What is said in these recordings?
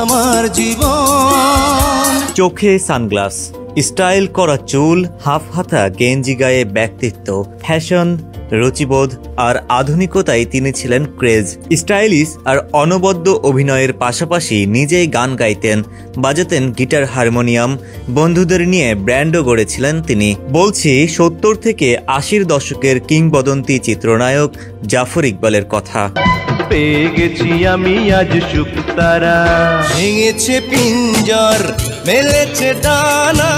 আমার জীবন। চোখে sunglass, style করা চুল, হাফ হাতা গেঞ্জি গায়ে ব্যক্তিত্ব, ফ্যাশন, রুচিবোধ আর আধুনিকতায় তিনি ছিলেন ক্রেজ। স্টাইলিশ আর অনবদ্য অভিনয়ের পাশাপাশি নিজেই গান গাইতেন, বাজাতেন গিটার, হারমোনিয়াম। বন্ধুদের নিয়ে ব্র্যান্ডও গড়েছিলেন তিনি। বলছি 70 থেকে 80-র দশকের কিংবদন্তি চিত্রনায়ক জাফর ইকবালের কথা। পেয়ে গেছি আমি আজ শুকতারা, ভেঙেছে পিঞ্জর, মেলেছে ডানা।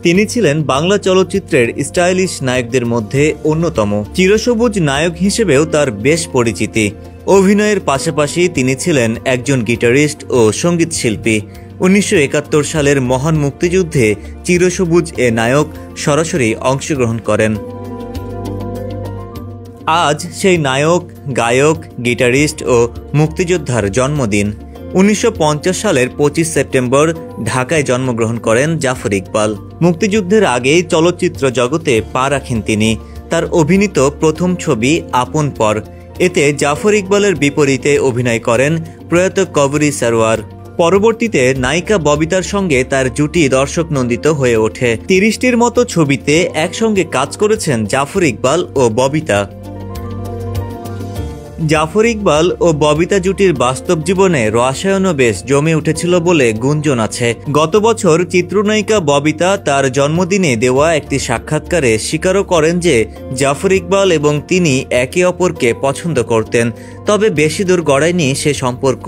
তিনি ছিলেন বাংলা চলচ্চিত্রের স্টাইলিশ নায়কদের মধ্যে অন্যতম। চিরসবুজ নায়ক হিসেবেও তার বেশ পরিচিতি। অভিনয়ের পাশাপাশি তিনি ছিলেন একজন গিটারিস্ট ও সঙ্গীত শিল্পী। 1971 সালের মহান মুক্তিযুদ্ধে চিরসবুজ এ নায়ক সরাসরি অংশগ্রহণ করেন। আজ সেই নায়ক, গায়ক, গিটারিস্ট ও মুক্তিযোদ্ধার জন্মদিন। 1950 সালের 25 সেপ্টেম্বর ঢাকায় জন্মগ্রহণ করেন জাফর ইকবাল। মুক্তিযুদ্ধের আগেই চলচ্চিত্র জগতে পা রাখেন তিনি। তার অভিনীত প্রথম ছবি আপন পর, এতে জাফর ইকবালের বিপরীতে অভিনয় করেন প্রয়াত কবরী সরওয়ার। পরবর্তীতে নায়িকা ববিতার সঙ্গে তার জুটি দর্শক নন্দিত হয়ে ওঠে। 30টির মতো ছবিতে একসঙ্গে কাজ করেছেন জাফর ইকবাল ও ববিতা। জাফর ইকবাল ও ববিতা জুটির বাস্তব জীবনে রসায়নও বেশ জমে উঠেছিল বলে গুঞ্জন আছে। গত বছর চিত্রনায়িকা ববিতা তার জন্মদিনে দেওয়া একটি সাক্ষাৎকারে স্বীকারও করেন যে জাফর ইকবাল এবং তিনি একে অপরকে পছন্দ করতেন, তবে বেশি দূর গড়ায়নি সে সম্পর্ক।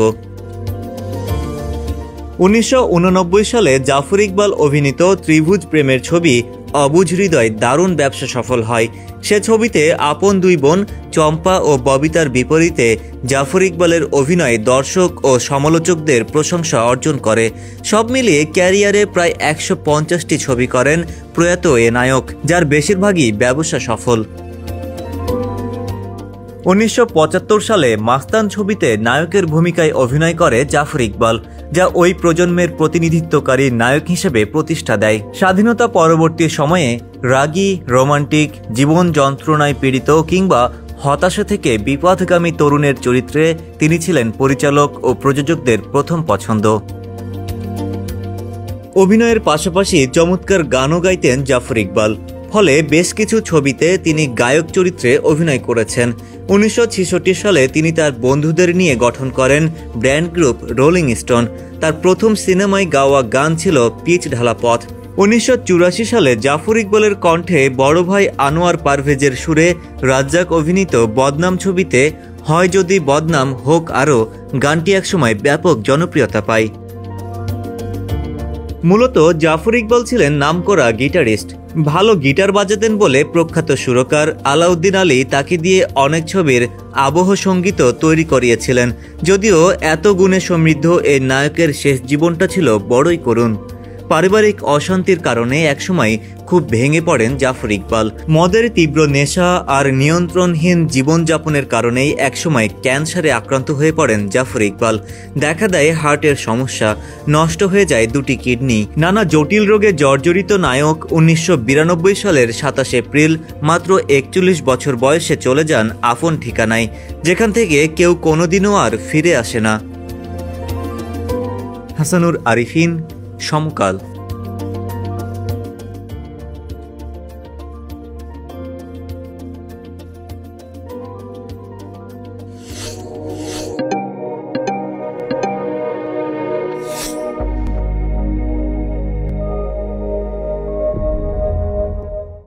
1989 সালে জাফর ইকবাল অভিনীত ত্রিভুজ প্রেমের ছবি অবুঝ হৃদয় দারুণ ব্যবসা সফল হয়। সে ছবিতে আপন দুই বোন চম্পা ও ববিতার বিপরীতে জাফর ইকবালের অভিনয় দর্শক ও সমালোচকদের প্রশংসা অর্জন করে। সব মিলিয়ে ক্যারিয়ারে প্রায় 150টি ছবি করেন প্রয়াত এ নায়ক, যার বেশিরভাগই ব্যবসা সফল। 1975 সালে মাস্তান ছবিতে নায়কের ভূমিকায় অভিনয় করে জাফর ইকবাল, যা ওই প্রজন্মের প্রতিনিধিত্বকারী নায়ক হিসেবে প্রতিষ্ঠা দেয়। স্বাধীনতা পরবর্তী সময়ে রাগী, রোমান্টিক, জীবন যন্ত্রণায় পীড়িত কিংবা হতাশা থেকে বিপথগামী তরুণের চরিত্রে তিনি ছিলেন পরিচালক ও প্রযোজকদের প্রথম পছন্দ। অভিনয়ের পাশাপাশি চমৎকার গানও গাইতেন জাফর ইকবাল, ফলে বেশ কিছু ছবিতে তিনি গায়ক চরিত্রে অভিনয় করেছেন। 1966 সালে তিনি তার বন্ধুদের নিয়ে গঠন করেন ব্যান্ড গ্রুপ রোলিং স্টোন। তার প্রথম সিনেমায় গাওয়া গান ছিল পিচ ঢালা পথ। 1984 সালে জাফর ইকবালের কণ্ঠে বড় ভাই আনোয়ার পারভেজের সুরে রাজ্জাক অভিনীত বদনাম ছবিতে হয় যদি বদনাম হোক আরও গানটি একসময় ব্যাপক জনপ্রিয়তা পায়। মূলত জাফর ইকবাল ছিলেন নামকরা গিটারিস্ট। ভালো গিটার বাজাতেন বলে প্রখ্যাত সুরকার আলাউদ্দিন আলী তাকে দিয়ে অনেক ছবির আবহ সঙ্গীত তৈরি করিয়েছিলেন। যদিও এত গুণে সমৃদ্ধ এই নায়কের শেষ জীবনটা ছিল বড়ই করুণ। পারিবারিক অশান্তির কারণে একসময় খুব ভেঙে পড়েন জাফর ইকবাল। মদের তীব্র নেশা আর নিয়ন্ত্রণহীন জীবনযাপনের কারণেই একসময় ক্যান্সারে আক্রান্ত হয়ে পড়েন জাফর ইকবাল। দেখা দেয় হার্টের সমস্যা, নষ্ট হয়ে যায় দুটি কিডনি। নানা জটিল রোগে জর্জরিত নায়ক 1992 সালের 27 এপ্রিল মাত্র 41 বছর বয়সে চলে যান আপন ঠিকানায়, যেখান থেকে কেউ কোনোদিনও আর ফিরে আসে না। হাসানুর আরিফিন, সমকাল।